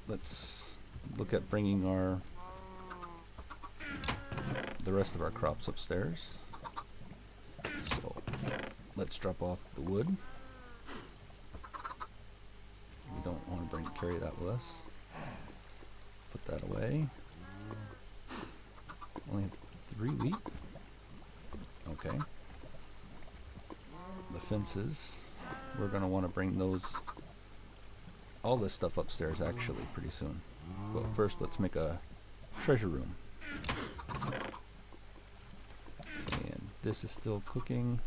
let's look at bringing the rest of our crops upstairs. So let's drop off the wood. We don't want to carry that with us. Put that away. Only have 3 wheat. Okay. The fences, we're going to want to bring all this stuff upstairs actually pretty soon. But first let's make a treasure room. And this is still cooking.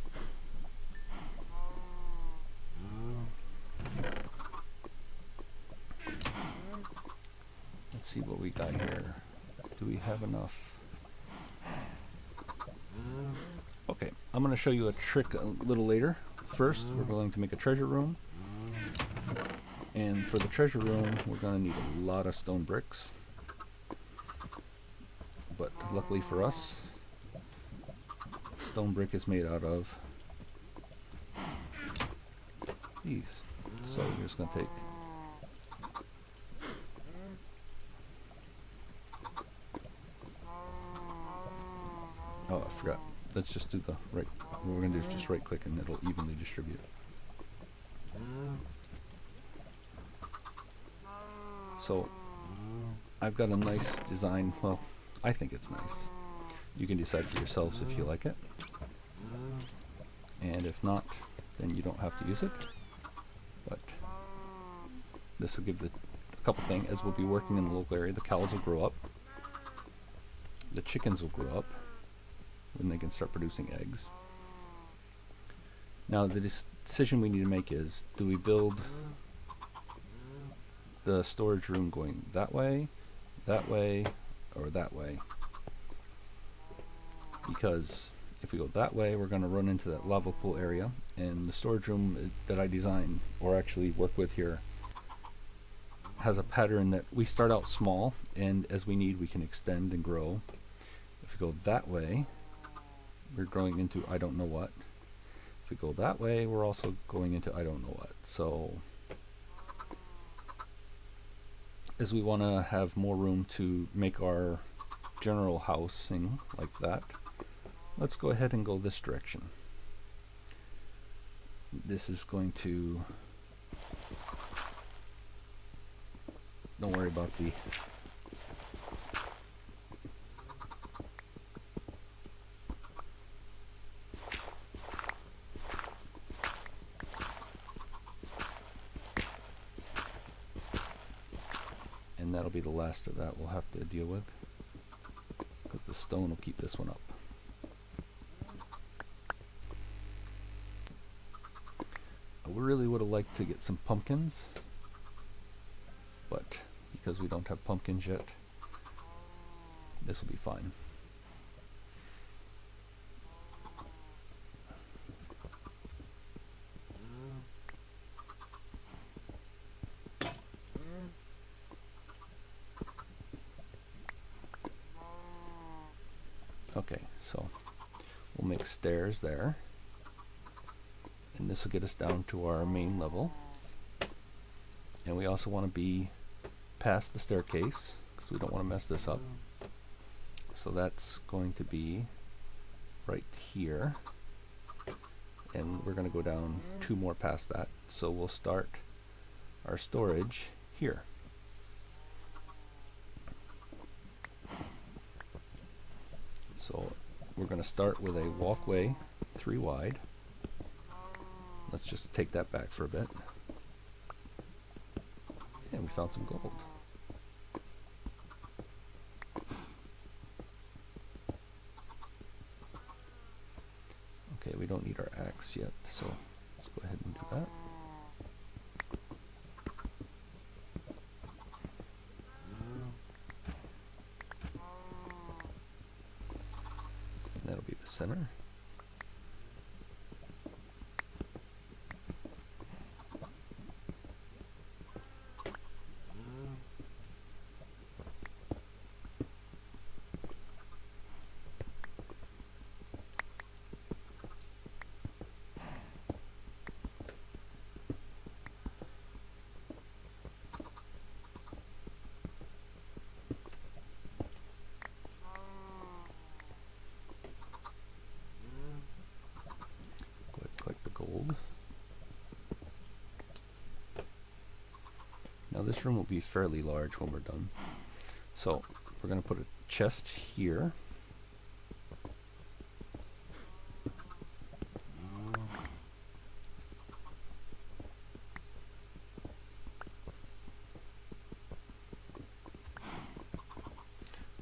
Let's see what we got here. Do we have enough? Okay, I'm going to show you a trick a little later. First, we're going to make a treasure room. And for the treasure room, we're going to need a lot of stone bricks. But luckily for us, stone brick is made out of these. So we're just going to take I forgot. Let's just do the right. What we're going to do is just right click and it'll evenly distribute. So I've got a nice design. Well, I think it's nice. You can decide for yourselves if you like it. And if not, then you don't have to use it. But this will give a couple things. As we'll be working in the local area, the cows will grow up. The chickens will grow up. When they can start producing eggs. Now the decision we need to make is, do we build the storage room going that way, or that way? Because if we go that way, we're going to run into that lava pool area, and the storage room that I designed, or actually work with here, has a pattern that we start out small, and as we need we can extend and grow. If we go that way, we're growing into I don't know what. If we go that way, we're also going into I don't know what. So as we want to have more room to make our general housing like that, let's go ahead and go this direction. This is going to, don't worry about the and that'll be the last of that we'll have to deal with, because the stone will keep this one up. I really would have liked to get some pumpkins, but because we don't have pumpkins yet, this will be fine. Okay, so we'll make stairs there, and this will get us down to our main level. And we also want to be past the staircase because we don't want to mess this up. So that's going to be right here, and we're going to go down 2 more past that. So we'll start our storage here. So we're going to start with a walkway 3 wide. Let's just take that back for a bit. And we found some gold. Okay, we don't need our axe yet, so let's go ahead and do that. And that'll be the center. Now this room will be fairly large when we're done. So we're going to put a chest here.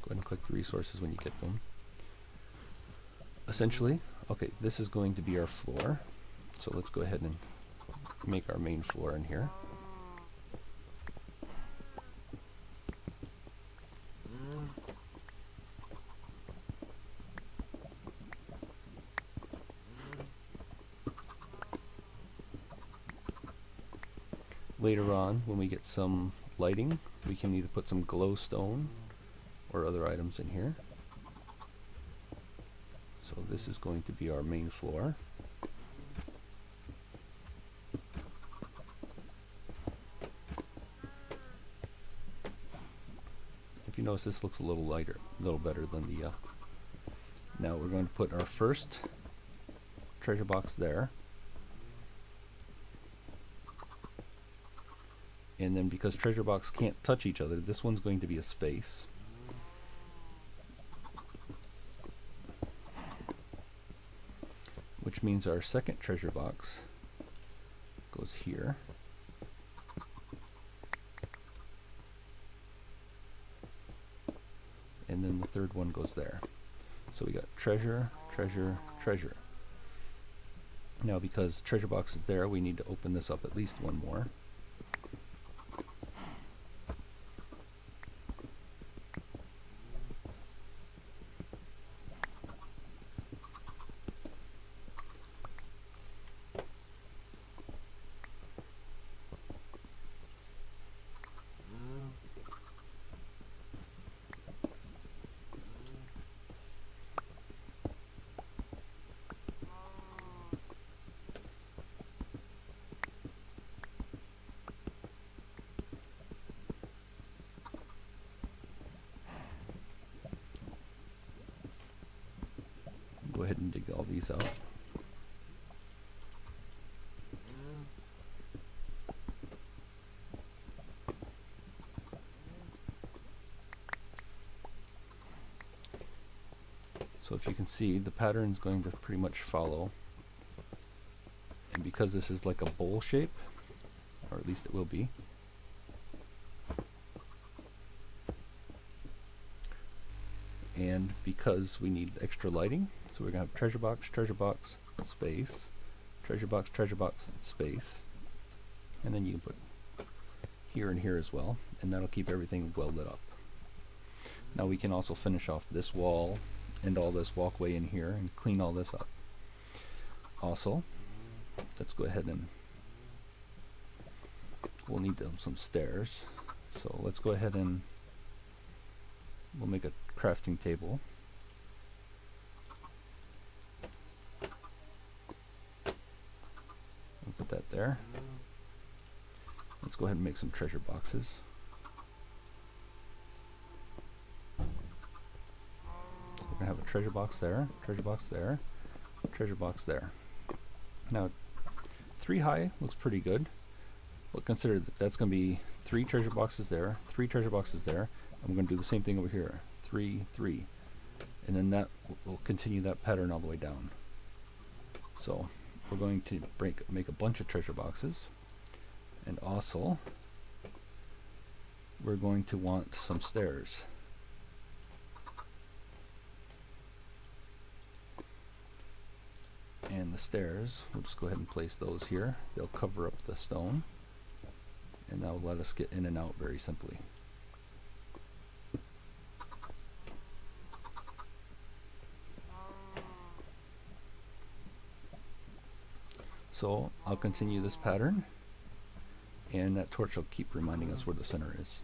Go ahead and click the resources when you get them. Essentially, okay, this is going to be our floor. So let's go ahead and make our main floor in here. Later on, when we get some lighting, we can either put some glowstone or other items in here. So this is going to be our main floor. If you notice, this looks a little lighter, a little better than the... Now we're going to put our first treasure box there. And then because treasure box can't touch each other, this one's going to be a space. Which means our second treasure box goes here. And then the third one goes there. So we got treasure, treasure, treasure. Now because treasure box is there, we need to open this up at least one more. Go ahead and dig all these out. So if you can see, the pattern is going to pretty much follow. And because this is like a bowl shape, or at least it will be, and because we need extra lighting, so we're going to have treasure box, space, treasure box, space, and then you can put here and here as well, and that'll keep everything well lit up. Now we can also finish off this wall and all this walkway in here and clean all this up. Also, let's go ahead and we'll need some stairs. So let's go ahead and we'll make a crafting table. We'll put that there. Let's go ahead and make some treasure boxes. So we're going to have a treasure box there, treasure box there, treasure box there. Now 3 high looks pretty good. But consider that that's going to be 3 treasure boxes there, 3 treasure boxes there, and we're going to do the same thing over here. 3, 3. And then that will continue that pattern all the way down. So we're going to make a bunch of treasure boxes. And also, we're going to want some stairs. And the stairs, we'll just go ahead and place those here. They'll cover up the stone. And that will let us get in and out very simply. So I'll continue this pattern, and that torch will keep reminding us where the center is.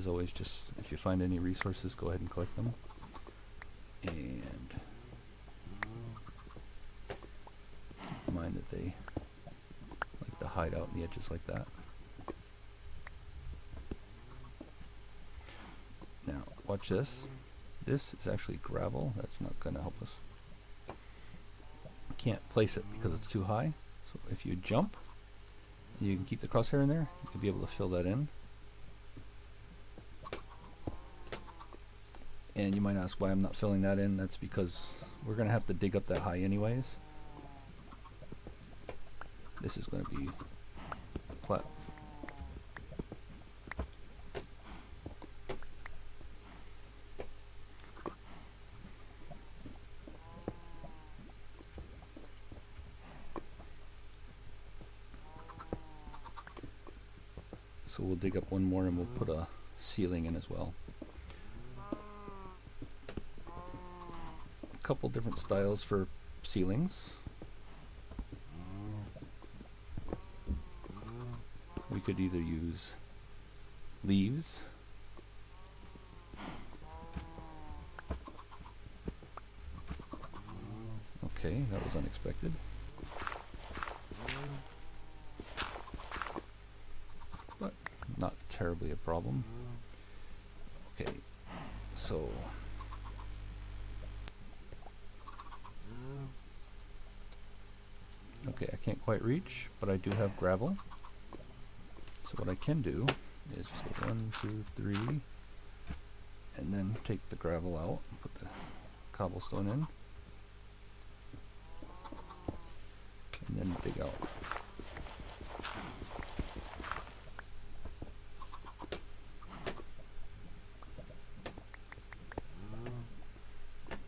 as always, just if you find any resources, go ahead and collect them. And keep in mind that they like to hide out in the edges like that. Now, watch this. This is actually gravel. That's not going to help us. Can't place it because it's too high. So if you jump, you can keep the crosshair in there. You'll be able to fill that in. And you might ask why I'm not filling that in. That's because we're going to have to dig up that high anyways. This is going to be flat. So we'll dig up one more and we'll put a ceiling in as well. A couple different styles for ceilings. We could either use leaves, okay, that was unexpected. But not terribly a problem. Okay, so okay, I can't quite reach, but I do have gravel. So what I can do is just go 1, 2, 3, and then take the gravel out and put the cobblestone in, and then dig out.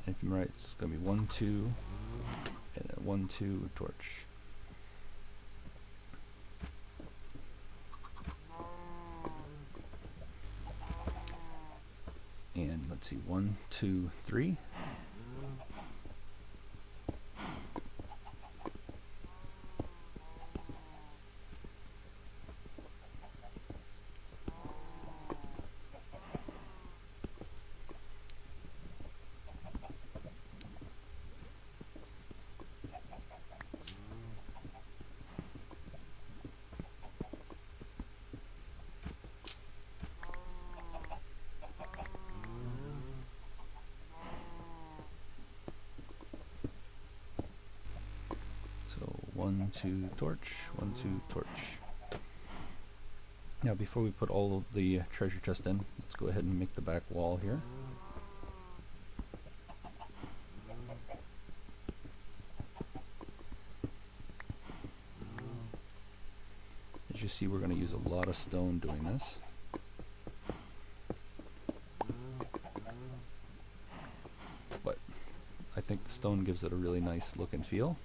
And if I'm right, it's going to be 1, 2, and then 1, 2, torch. And let's see, 1, 2, 3. So 1, 2, torch, 1, 2, torch. Now before we put all of the treasure chest in, let's go ahead and make the back wall here. As you see, we're going to use a lot of stone doing this. But I think the stone gives it a really nice look and feel,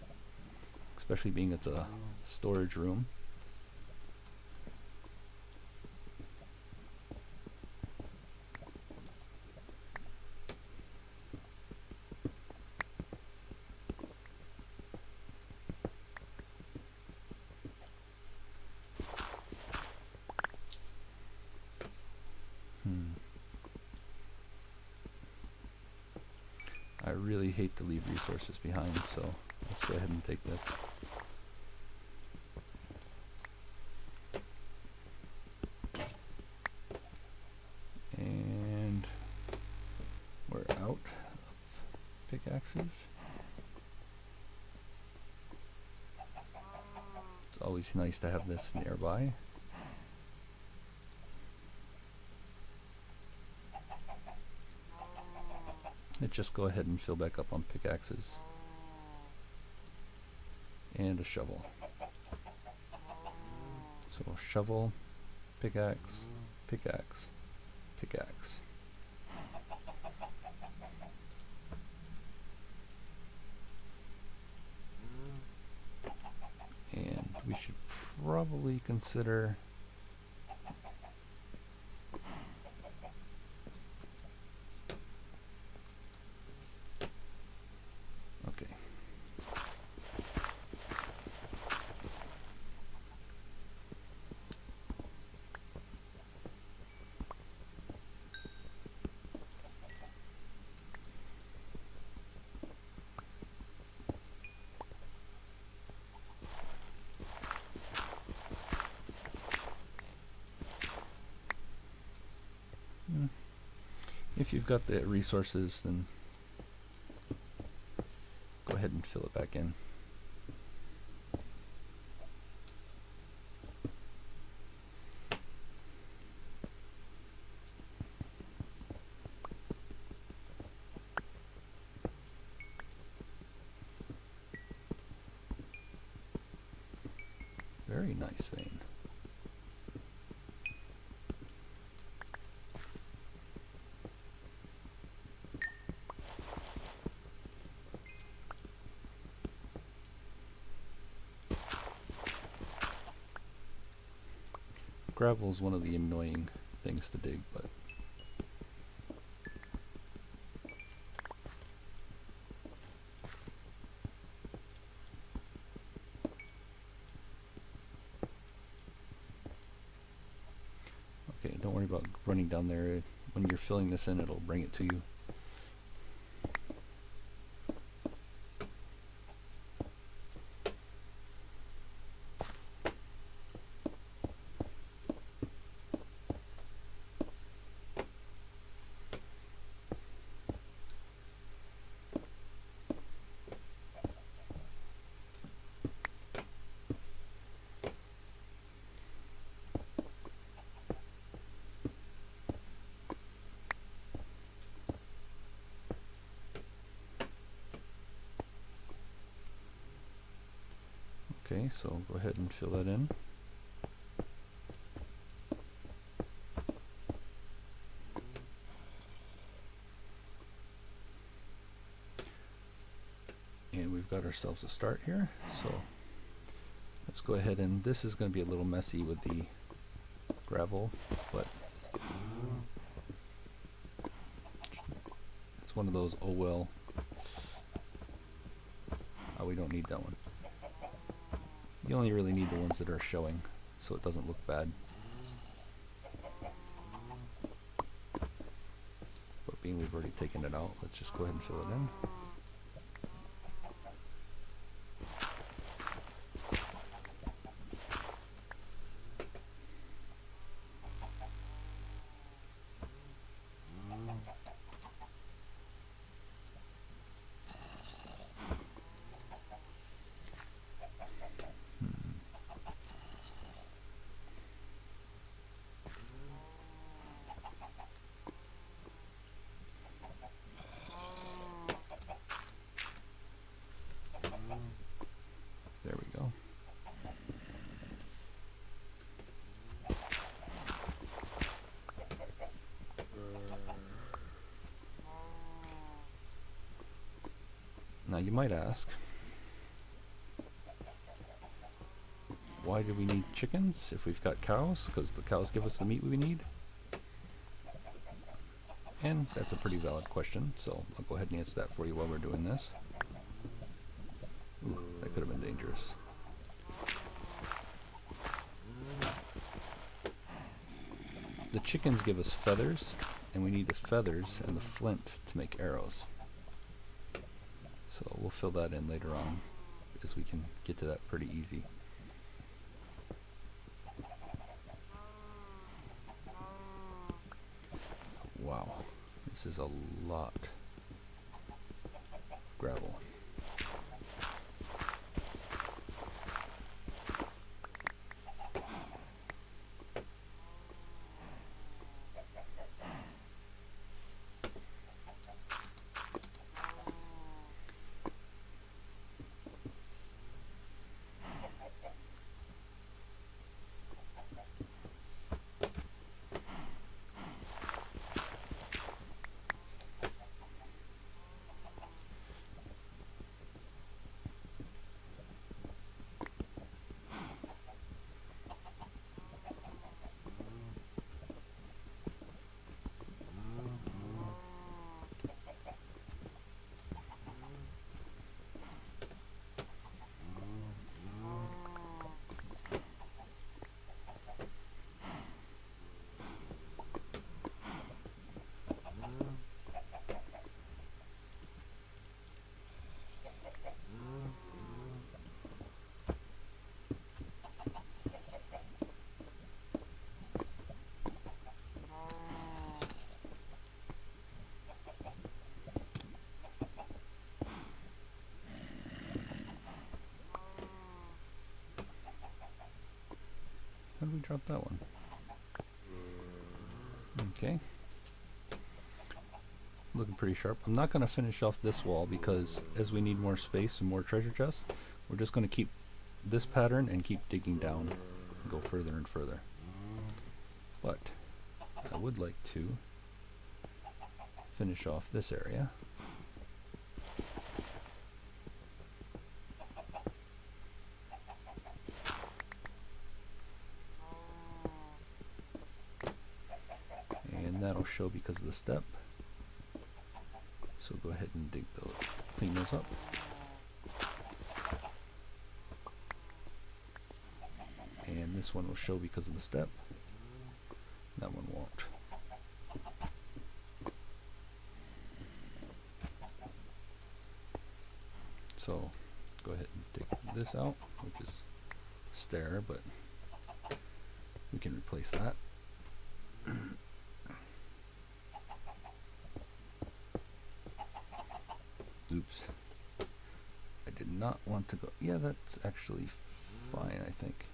especially being it's a storage room. I really hate to leave resources behind, so let's go ahead and take this. And we're out of pickaxes. It's always nice to have this nearby. Let's just go ahead and fill back up on pickaxes. And a shovel. So shovel, pickaxe, pickaxe, pickaxe. And we should probably consider if you've got the resources, then go ahead and fill it back in. Very nice vein. Gravel is one of the annoying things to dig, but okay, don't worry about running down there. When you're filling this in, it'll bring it to you. Okay, so go ahead and fill that in. And we've got ourselves a start here, so let's go ahead, and this is going to be a little messy with the gravel, but it's one of those, oh well, oh, we don't need that one. You only really need the ones that are showing, so it doesn't look bad. But being we've already taken it out, let's just go ahead and fill it in. There we go. Now you might ask, why do we need chickens if we've got cows? Because the cows give us the meat we need? And that's a pretty valid question, so I'll go ahead and answer that for you while we're doing this. Ooh, that could have been dangerous. The chickens give us feathers, and we need the feathers and the flint to make arrows. So we'll fill that in later on, because we can get to that pretty easy. Wow, this is a lot of gravel. Watch out that one. Okay. Looking pretty sharp. I'm not going to finish off this wall because as we need more space and more treasure chests, we're just going to keep this pattern and keep digging down and go further and further. But I would like to finish off this area. And that'll show because of the step. So go ahead and dig those, clean those up. And this one will show because of the step. That one won't. So go ahead and dig this out, which is stair, but we can replace that. Oops. I did not want to go. Yeah, that's actually fine, I think.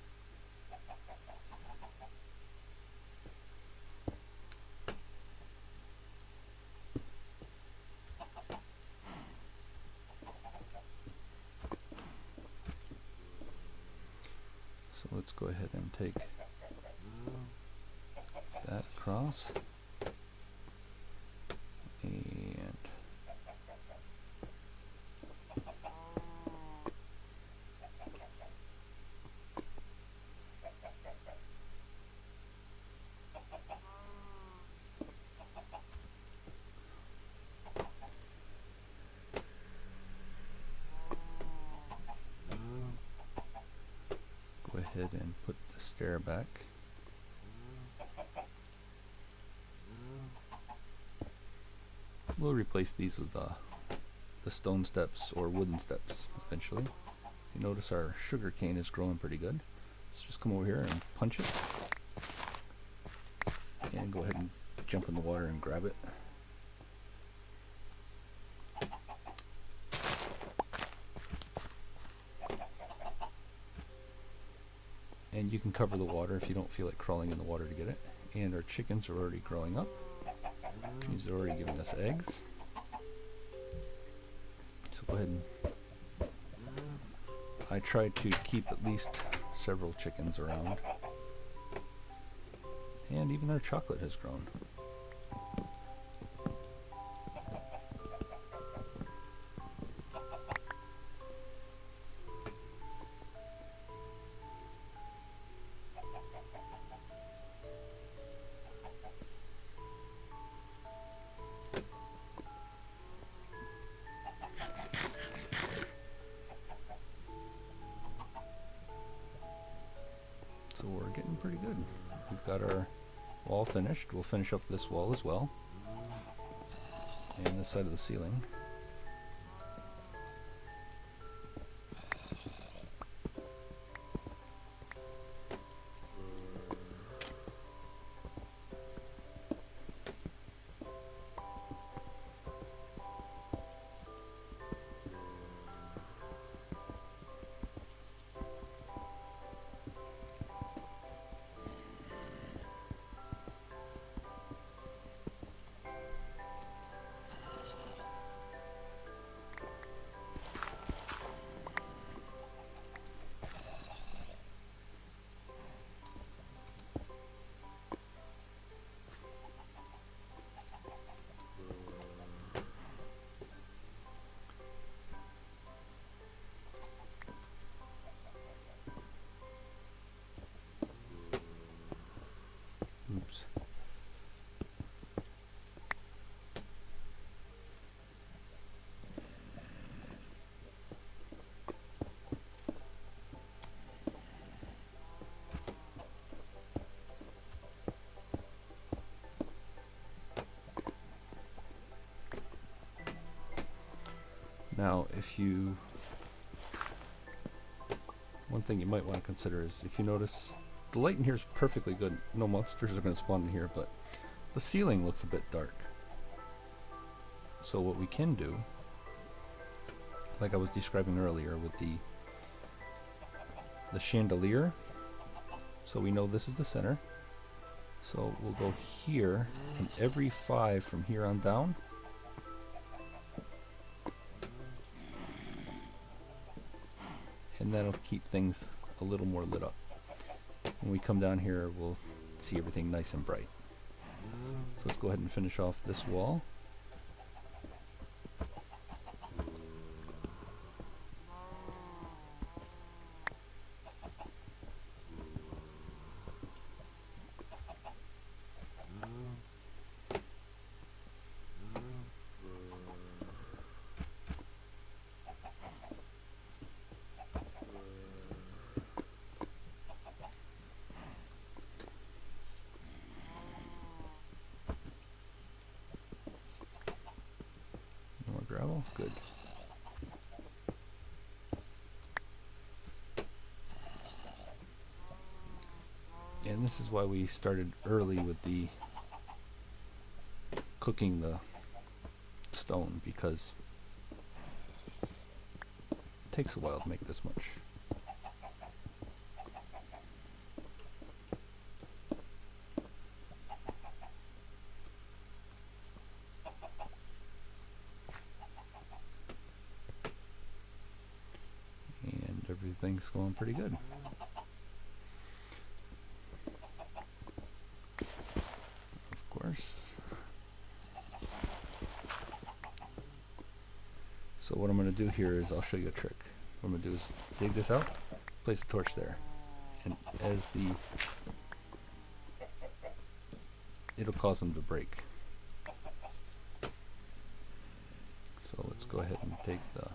So let's go ahead and take that across. And go ahead and put the stair back. We'll replace these with the stone steps or wooden steps eventually. You notice our sugar cane is growing pretty good. Let's just come over here and punch it. And go ahead and jump in the water and grab it. And you can cover the water if you don't feel like crawling in the water to get it. And our chickens are already growing up. These are already giving us eggs. So go ahead and I try to keep at least several chickens around. And even their chocolate has grown. So we're getting pretty good. We've got our wall finished. We'll finish up this wall as well. And this side of the ceiling. Oops. Now, one thing you might want to consider is if you notice the light in here is perfectly good. No monsters are going to spawn in here, but the ceiling looks a bit dark. So what we can do, like I was describing earlier with the chandelier, So we know this is the center. So we'll go here, and every 5 from here on down, and that'll keep things a little more lit up. When we come down here, we'll see everything nice and bright. So let's go ahead and finish off this wall. More gravel, good. And this is why we started early with the cooking the stone, because it takes a while to make this much. And everything's going pretty good. So what I'm going to do here is I'll show you a trick. What I'm going to do is dig this out, place a torch there, and as it'll cause them to break. So let's go ahead and take the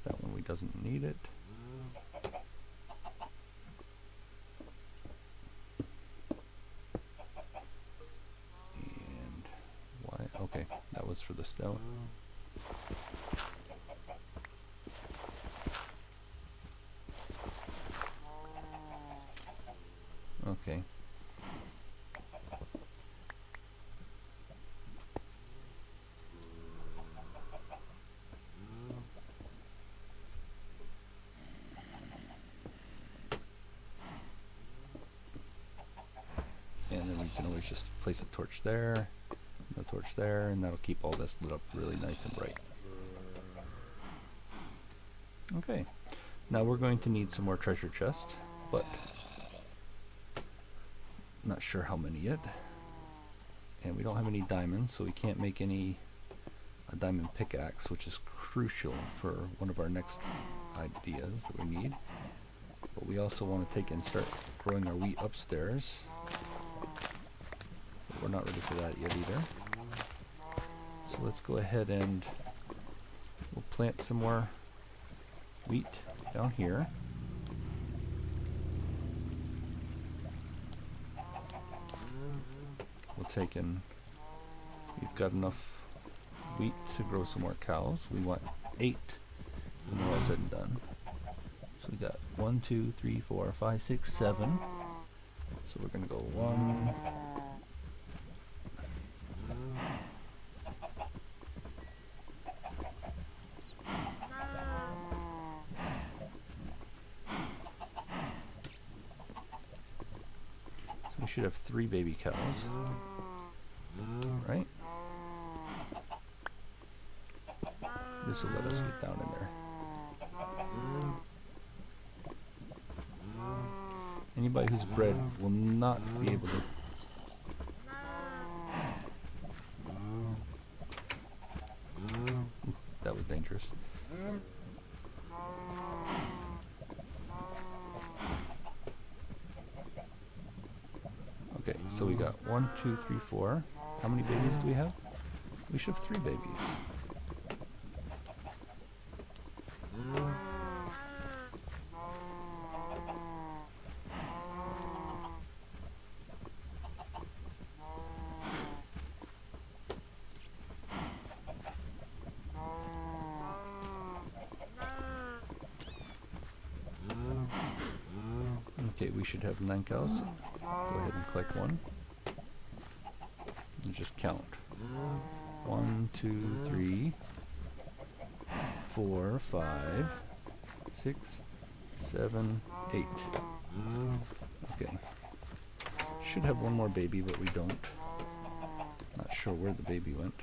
that one doesn't need it. And why? Okay, that was for the stone. Okay. And then we can always just place a torch there, and a torch there, and that'll keep all this lit up really nice and bright. Okay, now we're going to need some more treasure chests, but not sure how many yet. And we don't have any diamonds, so we can't make a diamond pickaxe, which is crucial for one of our next ideas that we need. But we also want to take and start growing our wheat upstairs. But we're not ready for that yet either. So let's go ahead and we'll plant some more wheat down here. We'll take in, we've got enough wheat to grow some more cows. We want 8 when we're all said and done. So we got 1, 2, 3, 4, 5, 6, 7. So we're going to go 1, 2. We should have 3 baby cows, right? This will let us get down in there. Anybody who's bred will not be able to. Ooh, that was dangerous. Okay, so we got 1, 2, 3, 4. How many babies do we have? We should have 3 babies. Okay, we should have 9 cows. Go ahead and collect 1. and just count. 1, 2, 3, 4, 5, 6, 7, 8. Okay. Should have one more baby, but we don't. Not sure where the baby went.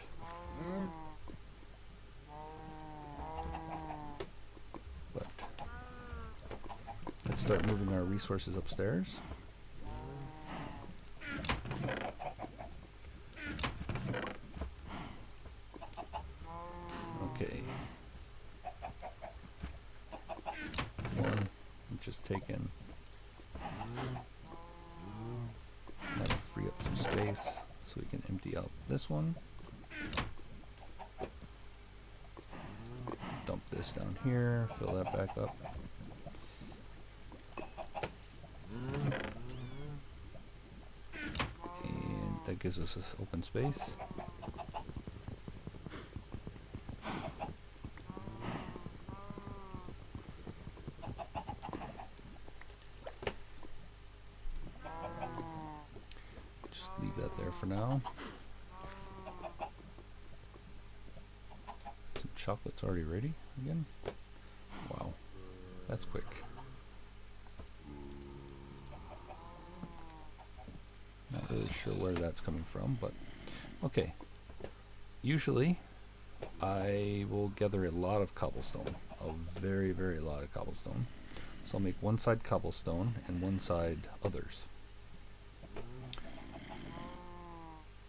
But let's start moving our resources upstairs. Okay. One, just taken. That'll free up some space so we can empty out this one. Dump this down here, fill that back up. And that gives us this open space. Just leave that there for now. Some chocolate's already ready again. Wow, that's quick. Not really sure where that's coming from, but okay. Usually I will gather a lot of cobblestone, a very, very lot of cobblestone. So I'll make one side cobblestone and one side others.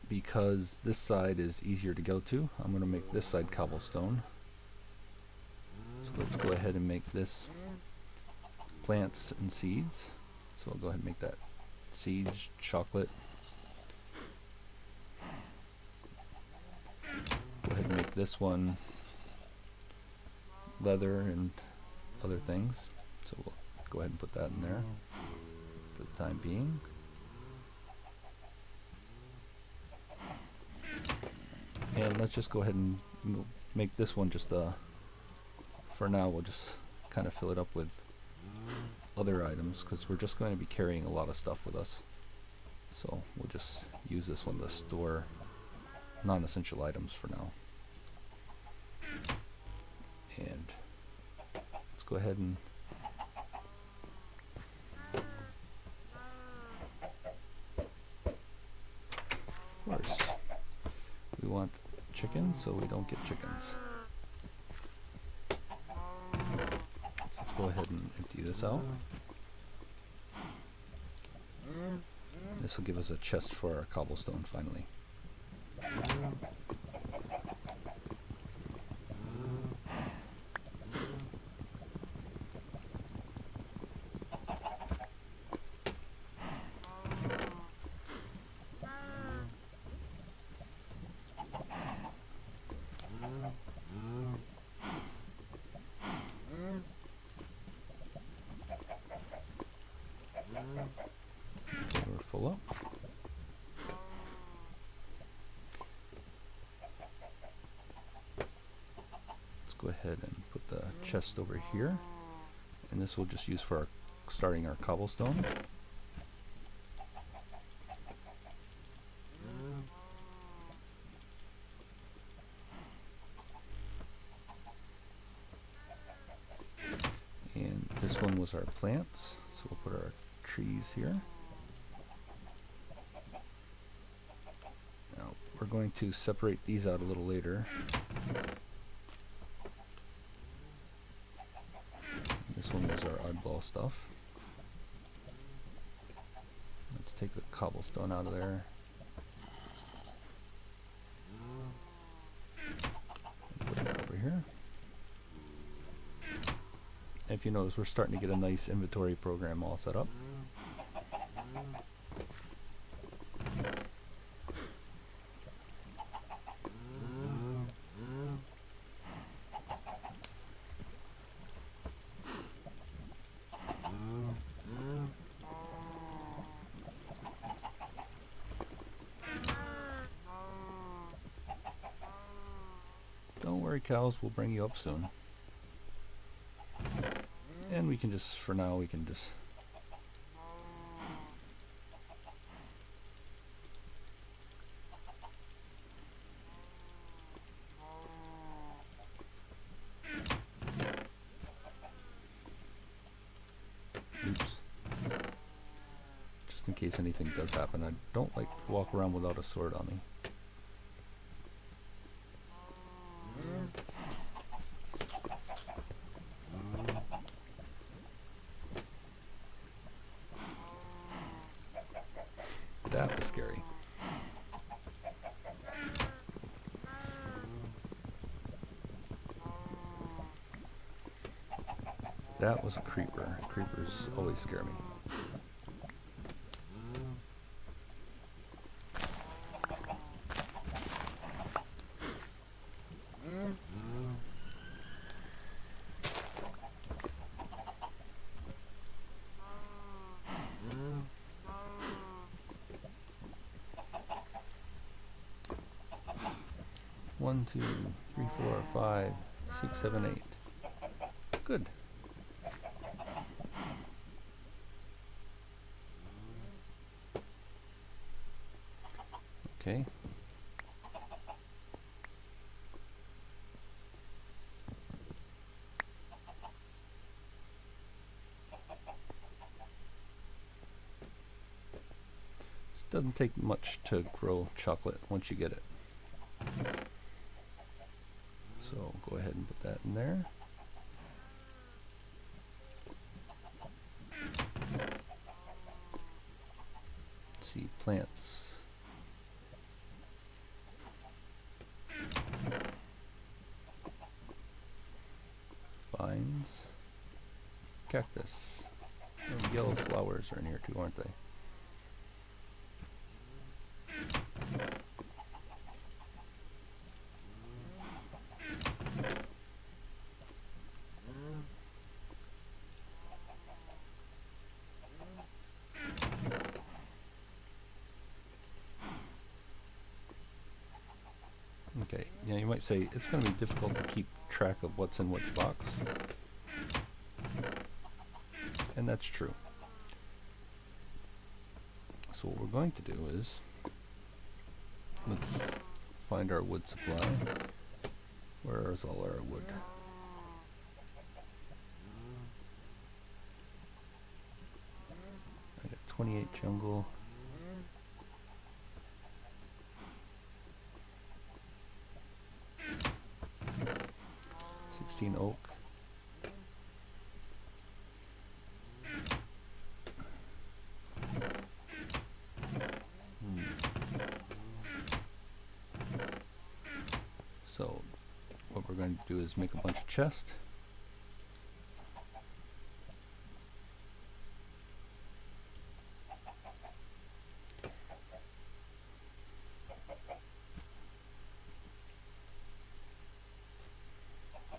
Because this side is easier to go to, I'm going to make this side cobblestone. So let's go ahead and make this plants and seeds. So I'll go ahead and make that seeds, chocolate. Go ahead and make this one leather and other things. So we'll go ahead and put that in there for the time being. And let's just go ahead and make this one just for now we'll just kind of fill it up with other items because we're just going to be carrying a lot of stuff with us. So we'll just use this one to store non-essential items for now. And let's go ahead and of course we want chickens, so we don't get chickens. So let's go ahead and empty this out. This will give us a chest for our cobblestone finally. Okay, we're full up. Let's go ahead and put the chest over here, and this we'll just use for starting our cobblestone. And this one was our plants, so we'll put our trees here. Now we're going to separate these out a little later. This one was our oddball stuff. Let's take the cobblestone out of there. And put that over here. If you notice, we're starting to get a nice inventory program all set up. Don't worry, cows, we'll bring you up soon. And we can just, for now, we can just Oops. Just in case anything does happen. I don't like to walk around without a sword on me. That was scary. That was a creeper. Creepers always scare me. One, two, three, 4, 5, 6, 7, 8. Good. Okay. This doesn't take much to grow chocolate once you get it. So go ahead and put that in there. Let's see, plants. Vines. Cactus. Oh, yellow flowers are in here too, aren't they? Okay, yeah, you might say it's going to be difficult to keep track of what's in which box. And that's true. So what we're going to do is, let's find our wood supply. Where is all our wood? I got 28 jungle. 16 oak. So what we're going to do is make a bunch of chests.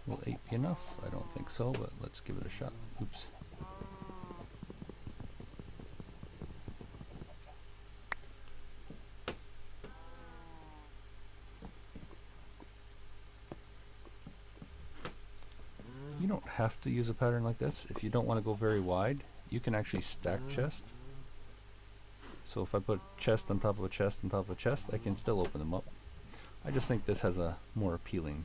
Will 8 be enough? I don't think so, but let's give it a shot. Oops. You don't have to use a pattern like this. If you don't want to go very wide, you can actually stack chests. So if I put chest on top of a chest on top of a chest, I can still open them up. I just think this has a more appealing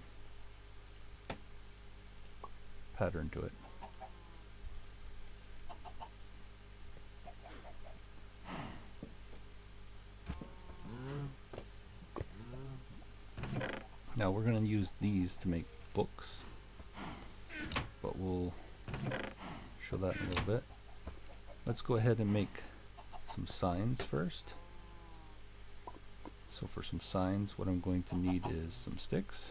pattern to it. Now we're going to use these to make books, but we'll show that in a little bit. Let's go ahead and make some signs first. So for some signs, what I'm going to need is some sticks.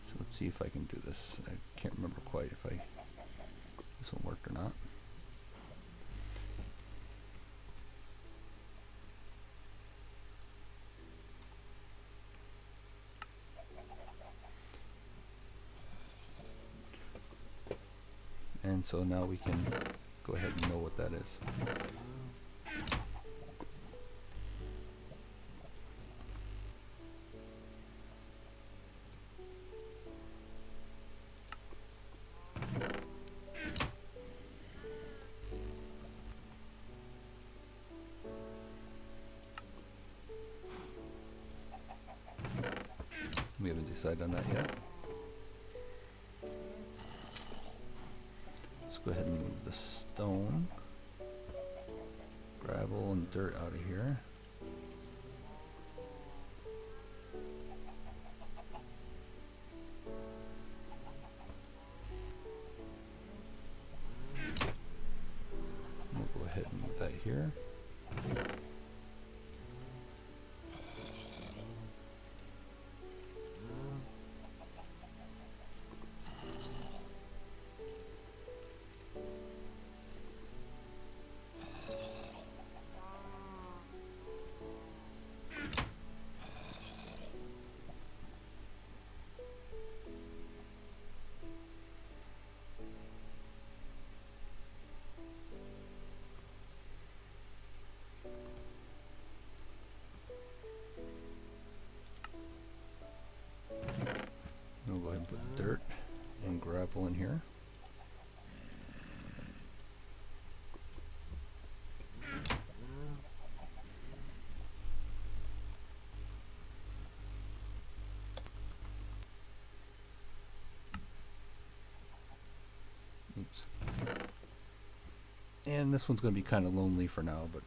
So let's see if I can do this. I can't remember quite if this one worked or not. And so now we can go ahead and know what that is. decide on that yet. Let's go ahead and move the stone, gravel, and dirt out of here. We'll go ahead and move that here. We'll go ahead and put dirt and gravel in here. Oops. And this one's going to be kind of lonely for now, but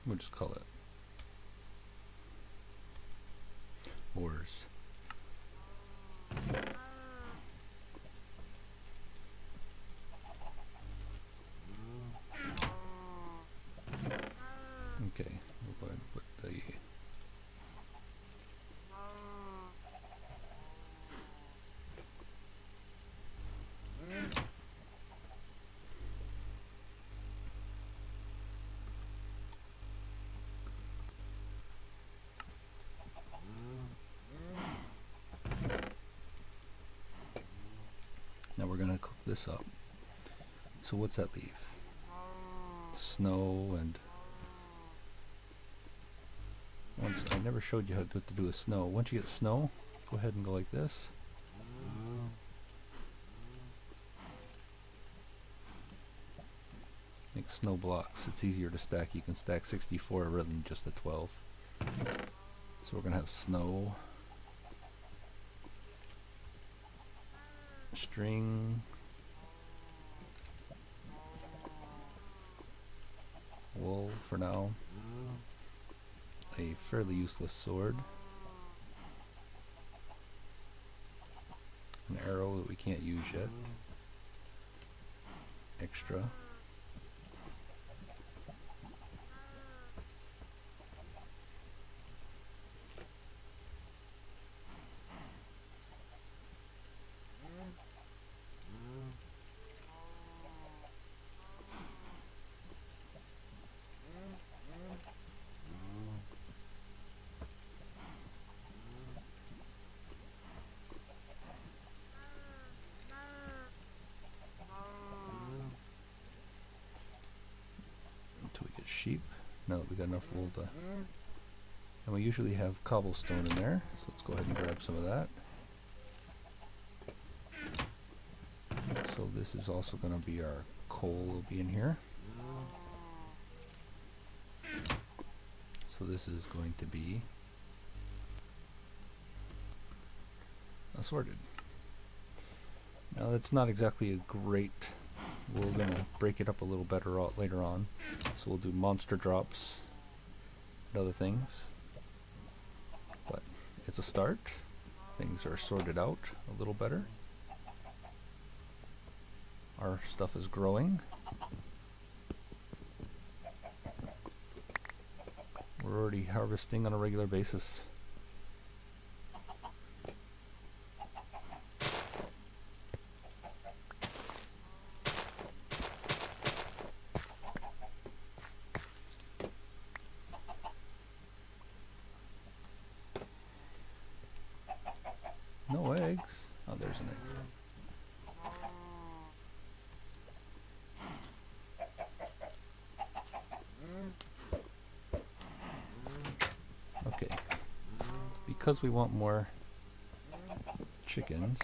we'll just call it ores. Okay, we'll go ahead and put the now we're going to cook this up. So what's that leave? Snow. And once I never showed you what to do with snow. Once you get snow, go ahead and go like this. Make snow blocks. It's easier to stack. You can stack 64 rather than just the 12. So we're going to have snow, string, wool for now, a fairly useless sword, an arrow that we can't use yet, extra, sheep. Now that we got enough wool to, and we usually have cobblestone in there, so let's go ahead and grab some of that. So this is also going to be our coal will be in here. So this is going to be assorted. Now that's not exactly a great, we're going to break it up a little better later on. So we'll do monster drops and other things. But it's a start. Things are sorted out a little better. Our stuff is growing. We're already harvesting on a regular basis. No eggs. Oh, there's an egg. Okay. Because we want more chickens,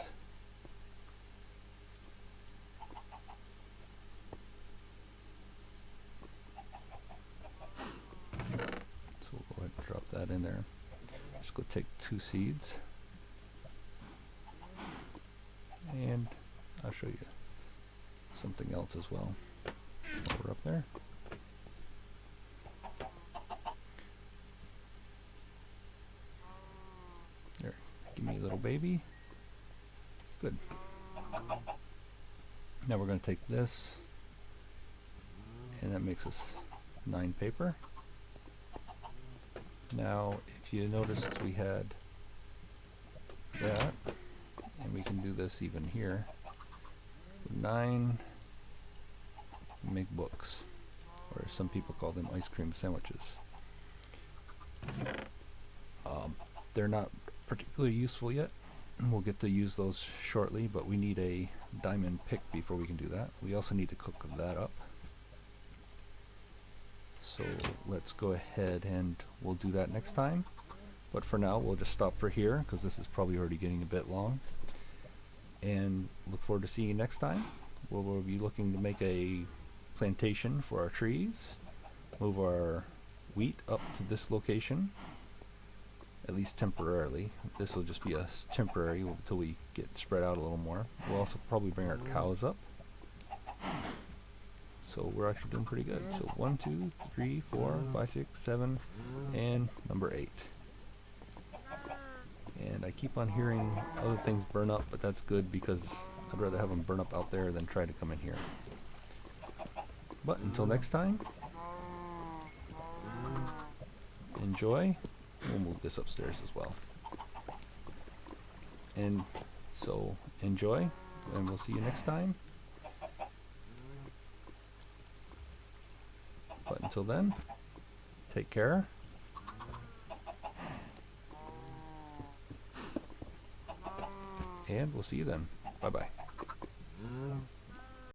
so we'll go ahead and drop that in there. Just go take 2 seeds. And I'll show you something else as well while we're up there. There, give me a little baby. Good. Now we're going to take this, and that makes us 9 paper. Now, if you noticed, we had that, and we can do this even here. 9 make books, or some people call them ice cream sandwiches. They're not particularly useful yet. We'll get to use those shortly, but we need a diamond pick before we can do that. We also need to cook that up. So let's go ahead and we'll do that next time. But for now, we'll just stop for here because this is probably already getting a bit long. And look forward to seeing you next time. We'll be looking to make a plantation for our trees, move our wheat up to this location, at least temporarily. This will just be a temporary until we get spread out a little more. We'll also probably bring our cows up. So we're actually doing pretty good. So 1, 2, 3, 4, 5, 6, 7, and number 8. And I keep on hearing other things burn up, but that's good because I'd rather have them burn up out there than try to come in here. But until next time, enjoy. We'll move this upstairs as well. And so enjoy, and we'll see you next time. But until then, take care. And we'll see you then. Bye-bye.